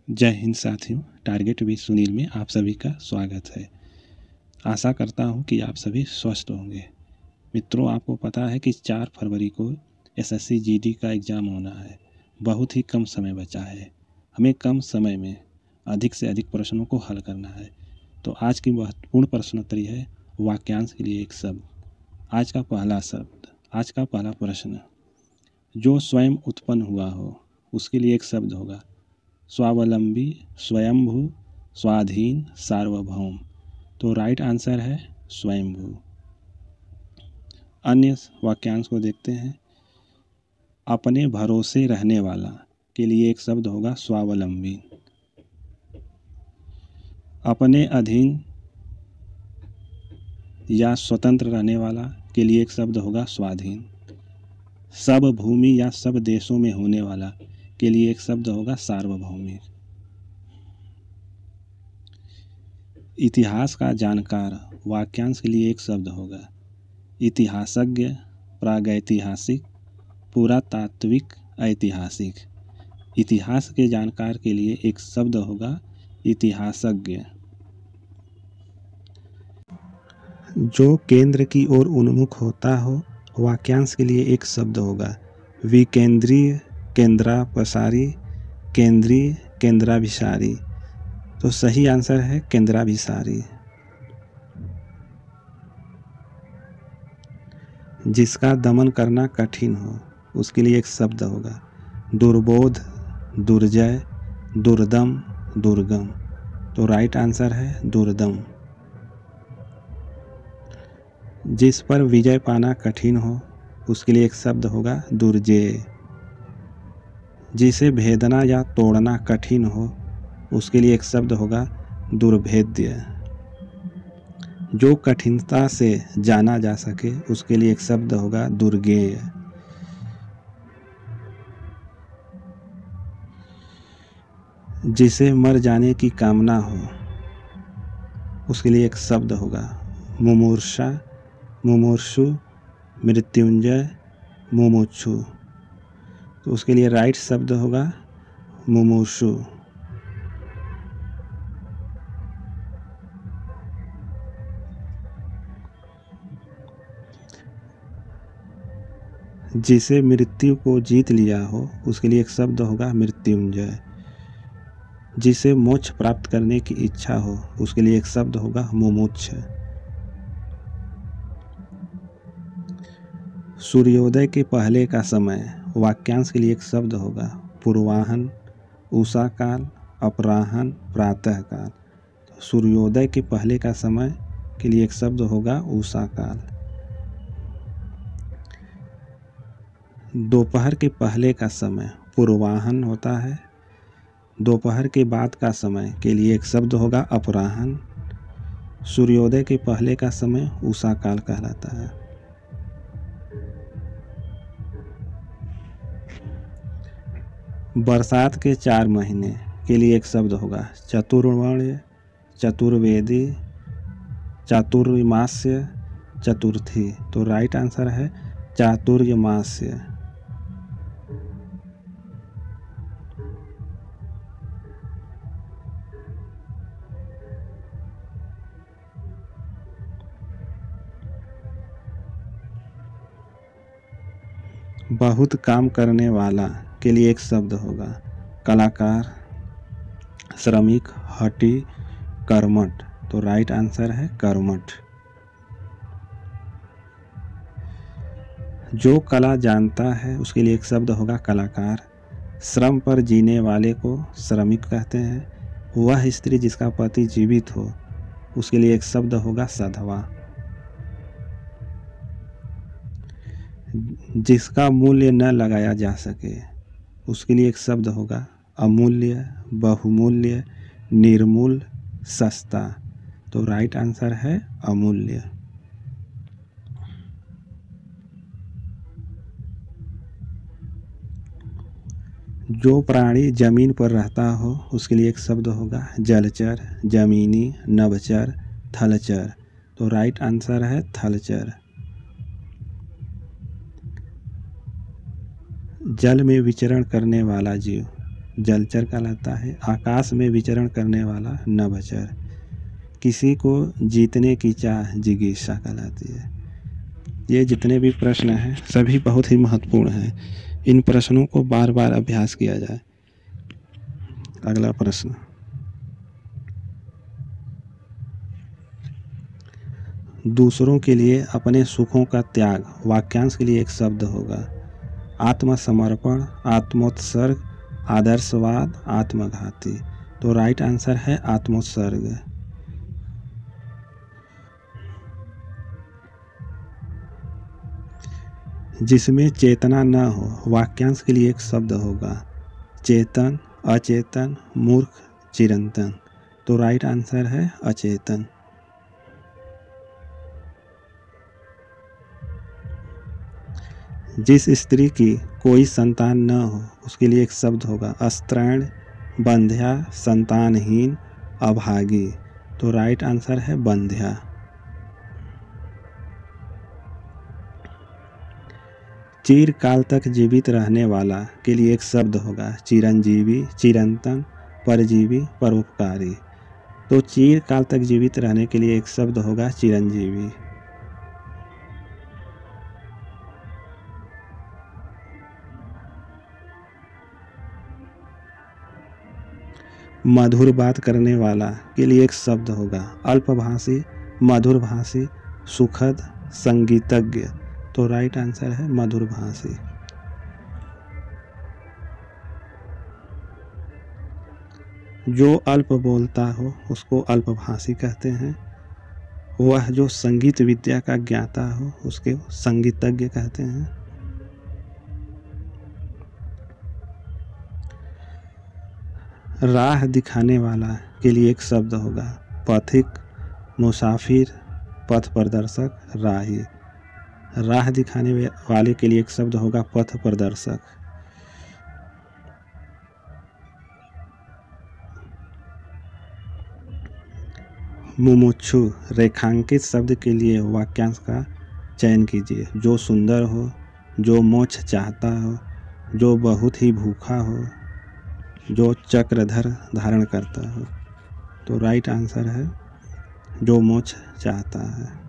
जय हिंद साथियों, target with Sunil में आप सभी का स्वागत है। आशा करता हूं कि आप सभी स्वस्थ होंगे। मित्रों, आपको पता है कि 4 फरवरी को एसएससी जीडी का एग्ज़ाम होना है। बहुत ही कम समय बचा है। हमें कम समय में अधिक से अधिक प्रश्नों को हल करना है। तो आज की महत्वपूर्ण प्रश्नोत्तरी है वाक्यांश के लिए एक शब्द। आज का पहला प्रश्न, जो स्वयं उत्पन्न हुआ हो उसके लिए एक शब्द होगा। स्वावलंबी, स्वयंभू, स्वाधीन, सार्वभौम। तो राइट आंसर है स्वयंभू। अन्य वाक्यांश को देखते हैं। अपने भरोसे रहने वाला के लिए एक शब्द होगा स्वावलंबी। अपने अधीन या स्वतंत्र रहने वाला के लिए एक शब्द होगा स्वाधीन। सब भूमि या सब देशों में होने वाला के लिए एक शब्द होगा सार्वभौमिक। इतिहास का जानकार वाक्यांश के लिए एक शब्द होगा इतिहासज्ञ, प्रागैतिहासिक, पुरातात्विक, ऐतिहासिक। इतिहास के जानकार के लिए एक शब्द होगा इतिहासज्ञ। जो केंद्र की ओर उन्मुख होता हो वाक्यांश के लिए एक शब्द होगा विकेंद्रीय, केंद्रापसारी, केंद्रीय, केंद्राभिसारी। तो सही आंसर है केंद्राभिसारी। जिसका दमन करना कठिन हो उसके लिए एक शब्द होगा दुर्बोध, दुर्जय, दुर्दम, दुर्गम। तो राइट आंसर है दुर्दम। जिस पर विजय पाना कठिन हो उसके लिए एक शब्द होगा दुर्जेय। जिसे भेदना या तोड़ना कठिन हो उसके लिए एक शब्द होगा दुर्भेद्य। जो कठिनता से जाना जा सके उसके लिए एक शब्द होगा दुर्गेय। जिसे मर जाने की कामना हो उसके लिए एक शब्द होगा मुमूर्षा, मुमूर्षु, मृत्युंजय, मुमुक्षु। तो उसके लिए राइट शब्द होगा मुमूर्षु। जिसे मृत्यु को जीत लिया हो उसके लिए एक शब्द होगा मृत्युंजय। जिसे मोक्ष प्राप्त करने की इच्छा हो उसके लिए एक शब्द होगा मुमुक्ष। सूर्योदय के पहले का समय वाक्यांश के लिए एक शब्द होगा पूर्वाहन, उषा काल, अपराहन, प्रातः काल। सूर्योदय के पहले का समय के लिए एक शब्द होगा उषा काल। दोपहर के पहले का समय पूर्वाहन होता है। दोपहर के बाद का समय के लिए एक शब्द होगा अपराहन। सूर्योदय के पहले का समय उषा काल कहलाता है। बरसात के 4 महीने के लिए एक शब्द होगा चतुर्वर्ण्य, चतुर्वेदी, चातुर्मास्य, चतुर्थी। तो राइट आंसर है चातुर्मास्य। बहुत काम करने वाला के लिए एक शब्द होगा कलाकार, श्रमिक, हठी, कर्मठ। तो राइट आंसर है कर्मठ। जो कला जानता है उसके लिए एक शब्द होगा कलाकार। श्रम पर जीने वाले को श्रमिक कहते हैं। वह स्त्री जिसका पति जीवित हो उसके लिए एक शब्द होगा सधवा। जिसका मूल्य न लगाया जा सके उसके लिए एक शब्द होगा अमूल्य, बहुमूल्य, निर्मूल, सस्ता। तो राइट आंसर है अमूल्य। जो प्राणी जमीन पर रहता हो उसके लिए एक शब्द होगा जलचर, जमीनी, नभचर, थलचर। तो राइट आंसर है थलचर। जल में विचरण करने वाला जीव जलचर कहलाता है। आकाश में विचरण करने वाला नभचर। किसी को जीतने की चाह जिगीषा कहलाती है। ये जितने भी प्रश्न हैं सभी बहुत ही महत्वपूर्ण हैं। इन प्रश्नों को बार बार अभ्यास किया जाए। अगला प्रश्न, दूसरों के लिए अपने सुखों का त्याग वाक्यांश के लिए एक शब्द होगा। आत्मसमर्पण, आत्मोत्सर्ग, आदर्शवाद, आत्मघाती। तो राइट आंसर है आत्मोत्सर्ग। जिसमें चेतना न हो वाक्यांश के लिए एक शब्द होगा। चेतन, अचेतन, मूर्ख, चिरंतन। तो राइट आंसर है अचेतन। जिस स्त्री की कोई संतान न हो उसके लिए एक शब्द होगा। अस्त्रैण, बंध्या, संतानहीन, अभागी। तो राइट आंसर है बंध्या। चिरकाल तक जीवित रहने वाला के लिए एक शब्द होगा। चिरंजीवी, चिरंतन, परजीवी, परोपकारी। तो चिरकाल तक जीवित रहने के लिए एक शब्द होगा चिरंजीवी। मधुर बात करने वाला के लिए एक शब्द होगा। अल्पभाषी, मधुरभाषी, सुखद, संगीतज्ञ। तो राइट आंसर है मधुरभाषी। जो अल्प बोलता हो उसको अल्पभाषी कहते हैं। वह जो संगीत विद्या का ज्ञाता हो उसके संगीतज्ञ कहते हैं। राह दिखाने वाला के लिए एक शब्द होगा। पथिक, मुसाफिर, पथ प्रदर्शक, राही। राह दिखाने वाले के लिए एक शब्द होगा पथ प्रदर्शक। मुमुक्षु रेखांकित शब्द के लिए वाक्यांश का चयन कीजिए। जो सुंदर हो, जो मोक्ष चाहता हो, जो बहुत ही भूखा हो, जो चक्रधर धारण करता हो। तो राइट आंसर है जो मोक्ष चाहता है।